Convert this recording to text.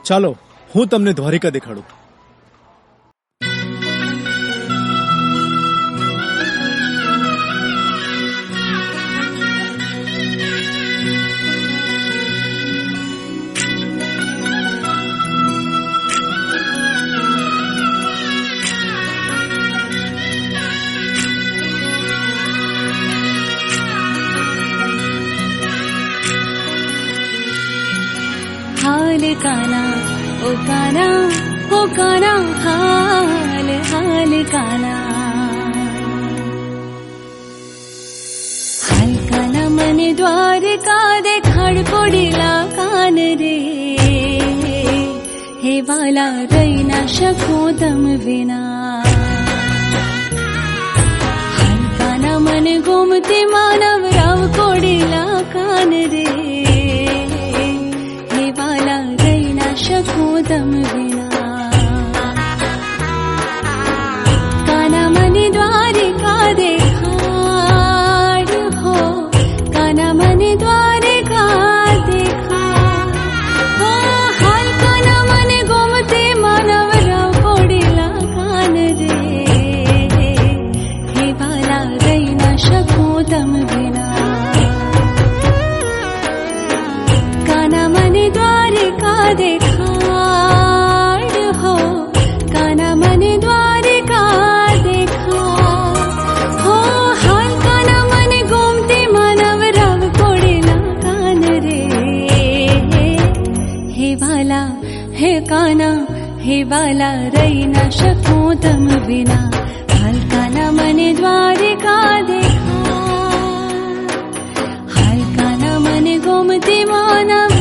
ચાલો હું તમને દ્વારિકા દેખાડું. हाल काना ओ काना हो काना हाल हाल काना हाल काना मने द्वारका देखाड पोडीला कान रे हे वाला रही ना शकू तम विना हाल काना मने गोमती मानव राव कोडीला कान रे वाला रही ना शकू तम विना काना मनी द्वारिका देखाड हो काना मनी द्वारिका देखाड हो हाल काना मने गोमती मानव राव कोडीला कान रे हे वाला रही ना शकू तम विना काना मनी द्वारिका देखाड हो काना मनी द्वारिका देखाड हो हाल काना मनी गोमती मानव राव कोडीला कान रे हे वाला हे काना हे वाला रही ना शकू तम विना हाल काना मनी द्वारिका देखाड हाल काना मनी गोमती मानव